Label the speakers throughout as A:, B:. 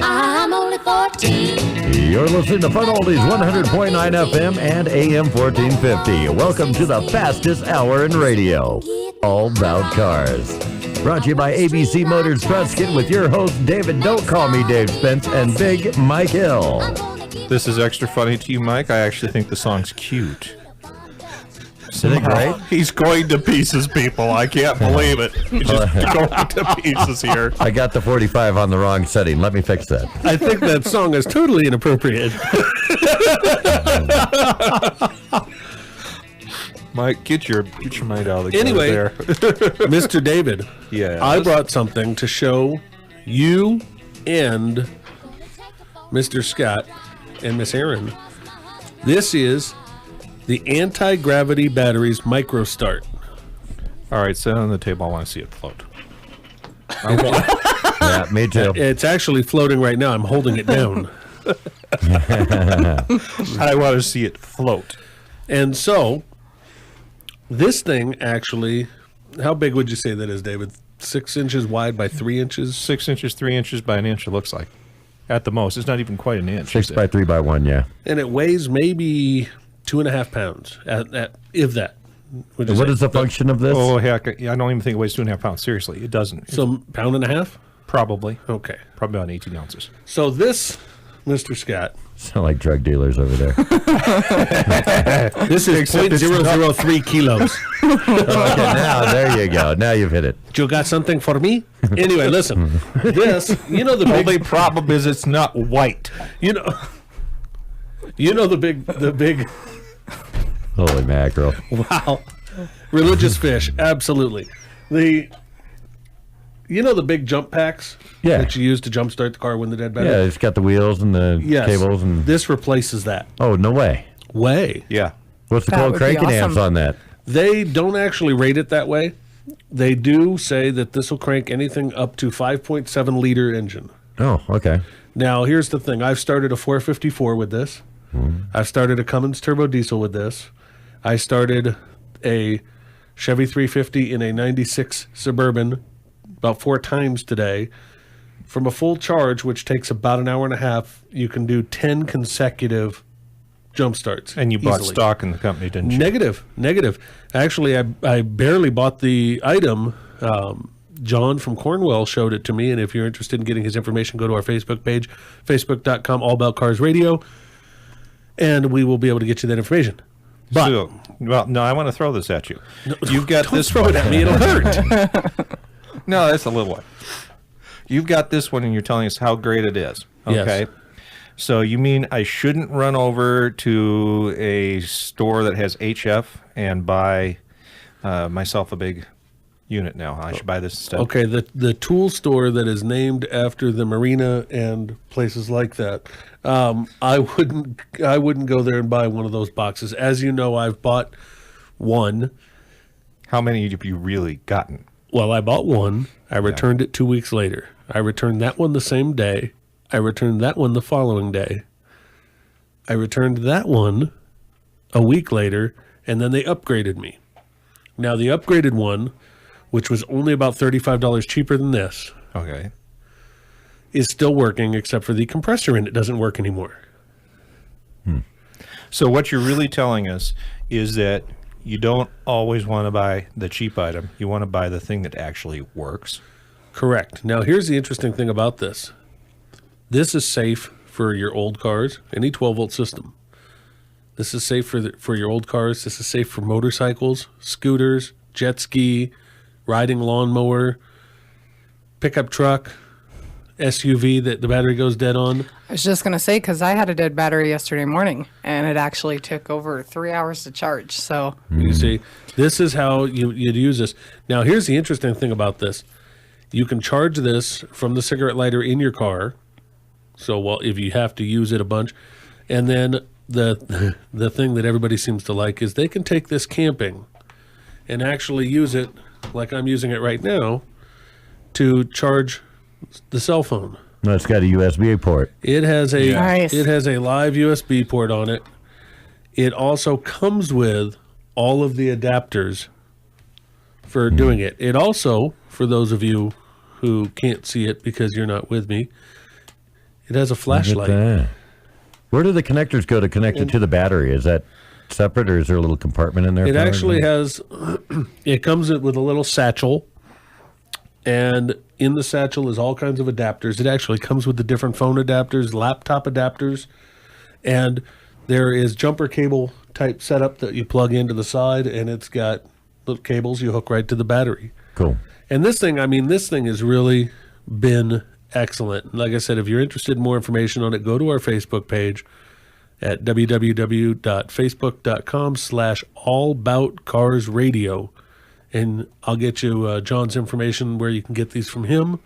A: I'm only 14.
B: You're listening to Fun Oldies 100.9 FM and AM 1450. Welcome to the fastest hour in radio. All About Cars. Brought to you by ABC Motors Prescott with your host, David Don't Call Me Dave Spence, and Big Mike Hill.
C: This is extra funny to you, Mike. I actually think the song's cute.
B: Isn't it great?
C: He's going to pieces, people. I can't believe it. He's just going to pieces here.
B: I got the 45 on the wrong setting. Let me fix that.
D: I think that song is totally inappropriate.
C: Mike, get your mind out of the
D: Anyway,
C: there.
D: Mr. David,
C: Yeah.
D: I brought something to show you and Mr. Scott and Miss Erin. This is the anti-gravity batteries micro start.
C: All right, set it on the table. I want to see it float.
B: Yeah, me too.
D: It's actually floating right now. I'm holding it down.
C: I want to see it float.
D: And so, this thing actually, how big would you say that is, David? 6 inches wide by 3 inches?
C: 6 inches, 3 inches by an inch, it looks like. At the most. It's not even quite an inch.
B: 6 by 3 by 1, yeah.
D: And it weighs maybe 2.5 pounds, at if that. Would you
B: What
D: say?
B: is the function of this?
C: Oh, heck. I don't even think it weighs 2.5 pounds. Seriously, it doesn't.
D: So, pound and a half?
C: Probably.
D: Okay.
C: Probably about 18 ounces.
D: So this, Mr. Scott,
B: Sound like drug dealers over there.
D: this is 0.003 kilos.
B: Okay, now, there you go. Now you've hit it.
D: You got something for me? Anyway, listen. This, you know the
C: The only
D: big,
C: problem is it's not white.
D: you know the big,
B: Holy mackerel.
D: wow, religious fish, absolutely. You know the big jump packs
B: Yeah.
D: that you use to jumpstart the car when the dead battery?
B: Yeah, it's got the wheels and the
D: Yes.
B: cables. And
D: This replaces that.
B: oh, no way.
D: Way.
C: Yeah.
B: What's the
E: That
B: cold
E: would be
B: cranking amps
E: awesome.
B: on that?
D: They don't actually rate it that way. They do say that this will crank anything up to 5.7 liter engine.
B: Oh, okay.
D: Now, here's the thing. I've started a 454 with this. I've started a Cummins turbo diesel with this. I started a Chevy 350 in a 96 Suburban about 4 times today. From a full charge, which takes about an hour and a half, you can do 10 consecutive jump starts.
C: And you bought
D: easily.
C: stock in the company, didn't you?
D: Negative. Actually, I barely bought the item. John from Cornwall showed it to me, and if you're interested in getting his information, go to our Facebook page, facebook.com, All About Cars Radio, and we will be able to get you that information. But
C: So, well, no, I want to throw this at you. You've got
D: don't
C: this
D: throw it at me; it'll hurt.
C: No, that's a little one. You've got this one, and you're telling us how great it is. Okay.
D: Yes.
C: So you mean I shouldn't run over to a store that has HF and buy myself a big unit now? I should buy this instead.
D: Okay, the tool store that is named after the marina and places like that. I wouldn't go there and buy one of those boxes. As you know, I've bought one.
C: How many have you really gotten?
D: Well, I bought one. I returned it 2 weeks later. I returned that one the same day. I returned that one the following day. I returned that one a week later, and then they upgraded me. Now, the upgraded one, which was only about $35 cheaper than this,
C: Okay.
D: is still working, except for the compressor in it doesn't work anymore.
C: So what you're really telling us is that you don't always want to buy the cheap item. You want to buy the thing that actually works.
D: Correct. Now, here's the interesting thing about this. This is safe for your old cars, any 12-volt system. This is safe for your old cars. This is safe for motorcycles, scooters, jet ski, riding lawnmower, pickup truck, SUV that the battery goes dead on.
E: I was just going to say, because I had a dead battery yesterday morning, and it actually took over 3 hours to charge. So
D: You see, this is how you'd use this. Now, here's the interesting thing about this. You can charge this from the cigarette lighter in your car. So, well, if you have to use it a bunch. And then the thing that everybody seems to like is they can take this camping and actually use it, like I'm using it right now, to charge the cell phone.
B: No, it's got a USB port.
D: It has a
E: Nice.
D: it has a live USB port on it. It also comes with all of the adapters for doing it. It also, for those of you who can't see it because you're not with me, it has a
B: Look at
D: flashlight.
B: that. Where do the connectors go to connect it to the battery? Is that separate, or is there a little compartment in there?
D: It
B: for
D: actually
B: everything?
D: has, it comes with a little satchel, and in the satchel is all kinds of adapters. It actually comes with the different phone adapters, laptop adapters, and there is jumper cable type setup that you plug into the side, and it's got little cables you hook right to the battery.
B: Cool.
D: And this thing has really been excellent. Like I said, if you're interested in more information on it, go to our Facebook page at www.facebook.com/allaboutcarsradio, and I'll get you John's information where you can get these from him.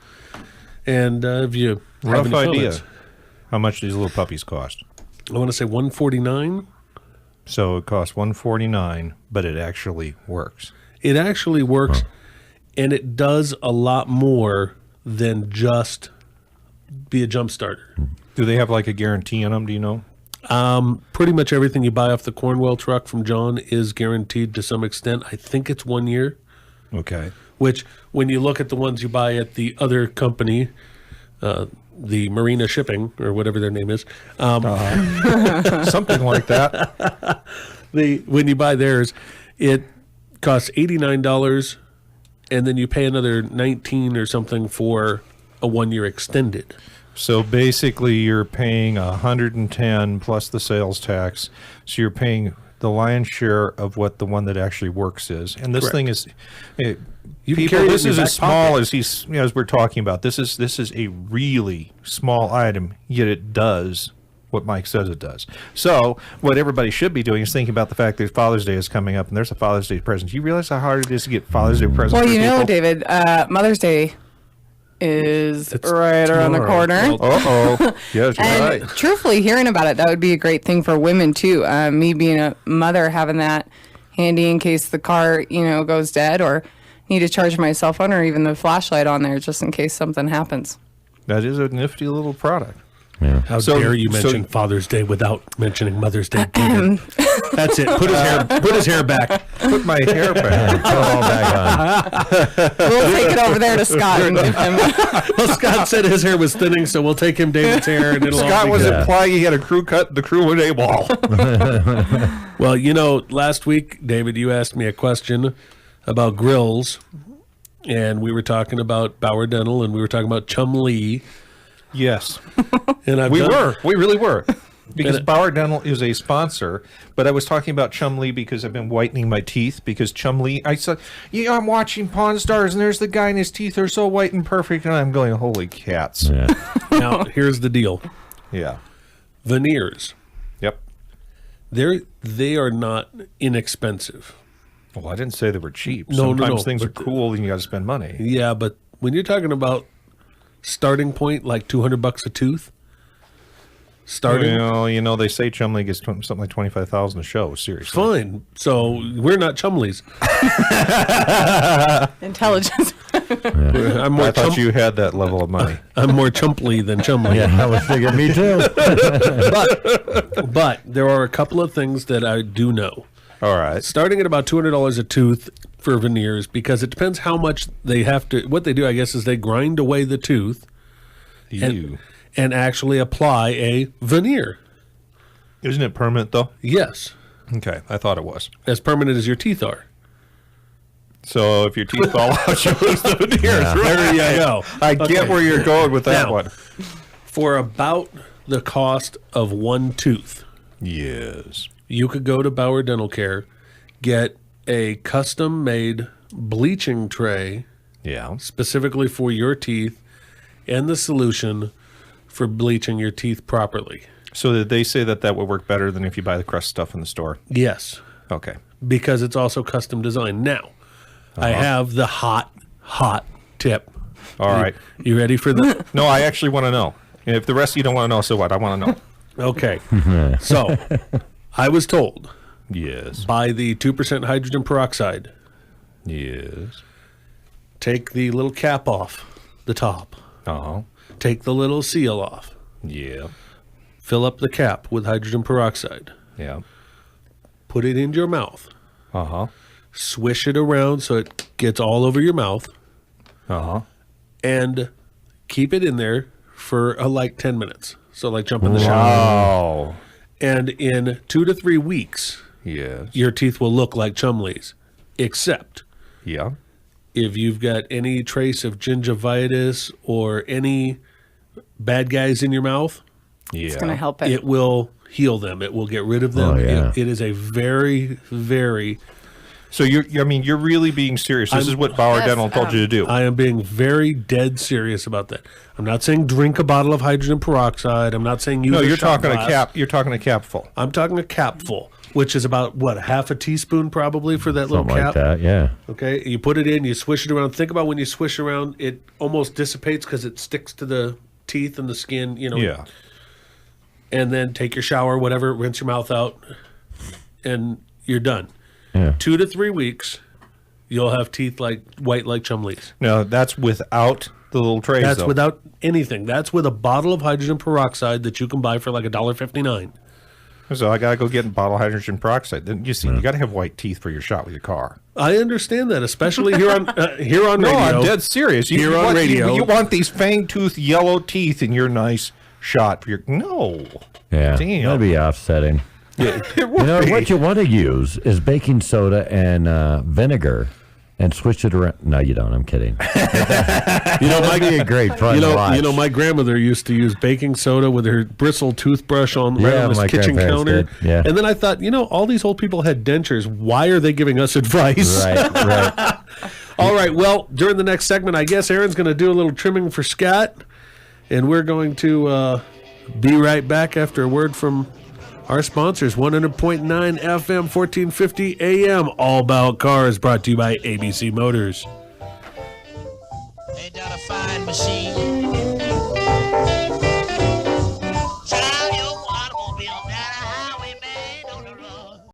D: And if you have
C: Rough
D: any
C: idea.
D: comments,
C: How much these little puppies cost?
D: I want to say $149.
C: So it costs $149, but it actually works.
D: It actually works, and it does a lot more than just be a jump starter.
C: Do they have like a guarantee on them? Do you know?
D: Pretty much everything you buy off the Cornwell truck from John is guaranteed to some extent. I think it's 1 year,
C: Okay.
D: which when you look at the ones you buy at the other company, the Marina Shipping or whatever their name is,
C: Something like that.
D: when you buy theirs, it costs $89, and then you pay another $19 or something for a 1 year extended.
C: So basically, you're paying $110 plus the sales tax. So you're paying the lion's share of what the one that actually works is. And this
D: Correct.
C: thing is,
D: You can
C: people.
D: carry it
C: This
D: in
C: is
D: your
C: as
D: back
C: small
D: pocket.
C: as as we're talking about. This is a really small item, yet it does what Mike says it does. So what everybody should be doing is thinking about the fact that Father's Day is coming up, and there's a Father's Day present. Do you realize how hard it is to get Father's Day presents?
E: Well,
C: for
E: you know,
C: people?
E: David, Mother's Day is
D: It's
E: right around the
D: tomorrow.
E: corner.
C: Uh-oh. Yes, you're
E: And
C: right.
E: truthfully, hearing about it, that would be a great thing for women too. Me being a mother, having that handy in case the car, goes dead, or need to charge my cell phone, or even the flashlight on there just in case something happens.
C: That is a nifty little product.
B: Yeah.
D: How
C: So-
D: dare you
C: so-
D: mention Father's Day without mentioning Mother's Day, David? That's it. Put his hair back.
C: Put my hair back.
B: Put it all back on.
E: We'll take it over there to Scott and give him.
D: Well, Scott said his hair was thinning, so we'll take him David's hair, and it'll all
C: Scott
D: be
C: was
D: good.
C: implying he had a crew cut. The crew would AWOL.
D: Well, last week, David, you asked me a question about grills, and we were talking about Bauer Dental, and we were talking about Chum Lee,
C: Yes,
D: and
C: we really were. Because
D: And-
C: Bauer Dental is a sponsor, but I was talking about Chum Lee because I've been whitening my teeth. Because Chum Lee, I said, I'm watching Pawn Stars, and there's the guy, and his teeth are so white and perfect, and I'm going, holy cats.
B: Yeah.
D: Now, here's the deal:
C: Yeah.
D: veneers.
C: Yep.
D: They are not inexpensive.
C: Well, I didn't say they were cheap.
D: No, no,
C: Sometimes
D: no,
C: things are
D: but-
C: cool, and you got to spend money.
D: Yeah, but when you're talking about starting point, like $200 a tooth, starting.
C: Well, they say Chum Lee gets something like $25,000 a show. Seriously.
D: Fine. So we're not Chumleys.
E: Intelligence.
D: I'm more
C: I thought you had that level of money.
D: I'm more Chumpley than Chumley.
B: Yeah, I was thinking, me too.
D: But there are a couple of things that I do know.
C: All right.
D: Starting at about $200 a tooth for veneers, because it depends how much they have to. What they do, I guess, is they grind away the tooth
C: You.
D: and actually apply a veneer.
C: Isn't it permanent, though?
D: Yes,
C: Okay, I thought it was.
D: as permanent as your teeth are.
C: So if your teeth fall out, you lose the veneers.
B: Yeah.
C: Right?
D: There you go.
C: I get where you're going with that
D: Now-
C: one.
D: For about the cost of one tooth,
C: Yes.
D: you could go to Bauer Dental Care, get a custom-made bleaching tray
C: Yeah.
D: specifically for your teeth, and the solution for bleaching your teeth properly.
C: So did they say that would work better than if you buy the crust stuff in the store?
D: Yes,
C: Okay.
D: because it's also custom designed. Now, I have the hot tip.
C: All right.
D: You ready for the?
C: No, I actually want to know. If the rest of you don't want to know, so what? I want to know.
D: Okay. So, I was told
C: Yes.
D: by the 2% hydrogen peroxide,
C: Yes.
D: take the little cap off the top,
C: Uh-huh.
D: take the little seal off,
C: Yeah.
D: fill up the cap with hydrogen peroxide,
C: Yeah.
D: put it in your mouth,
C: Uh-huh.
D: swish it around so it gets all over your mouth,
C: Uh-huh.
D: and keep it in there for like 10 minutes. So like jump in the shower.
C: Wow.
D: And in 2 to 3 weeks,
C: Yes.
D: your teeth will look like Chumley's, except
C: Yeah.
D: if you've got any trace of gingivitis or any bad guys in your mouth,
C: Yeah.
E: It's going to help it.
D: it will heal them. It will get rid of them.
B: Oh, yeah.
D: It is a very, very.
C: So you're really being serious. This is what Bauer
E: Yes,
C: Dental told you to do.
D: I am being very dead serious about that. I'm not saying drink a bottle of hydrogen peroxide. I'm not saying use
C: No,
D: a
C: you're
D: shot
C: talking
D: glass.
C: a cap. You're talking a capful.
D: I'm talking a capful, which is about what, half a teaspoon probably for that little
B: Something
D: cap.
B: like that, yeah.
D: Okay, you put it in, you swish it around. Think about when you swish around, it almost dissipates because it sticks to the teeth and the skin.
C: Yeah.
D: And then take your shower, whatever, rinse your mouth out, and you're done.
B: Yeah.
D: 2 to 3 weeks, you'll have teeth like white like Chumley's.
C: No, that's without the little trays.
D: That's
C: though.
D: without anything. That's with a bottle of hydrogen peroxide that you can buy for like $1.59.
C: So I gotta go get a bottle of hydrogen peroxide. Then you see, you gotta have white teeth for your shot with your car.
D: I understand that, especially here on radio.
C: No, I'm dead serious.
D: Here on
C: want,
D: radio.
C: you want these fang tooth yellow teeth in your nice shot for your no.
B: Yeah,
C: Damn.
B: that'd be offsetting.
C: It
B: You
C: would
B: know,
C: be.
B: what you want to use is baking soda and vinegar and switch it around. No, you don't. I'm kidding. That'd be a great fun watch.
D: You know, my grandmother used to use baking soda with her bristle toothbrush on
B: Yeah,
D: this
B: my
D: kitchen
B: grandparents
D: counter.
B: did, yeah.
D: And then I thought, all these old people had dentures. Why are they giving us advice?
B: Right.
D: All right. Well, during the next segment, I guess Erin's going to do a little trimming for Scott, and we're going to be right back after a word from our sponsors. 100.9 FM, 1450 AM, All About Cars, brought to you by ABC Motors.
F: Ain't that a fine machine? Drive your automobile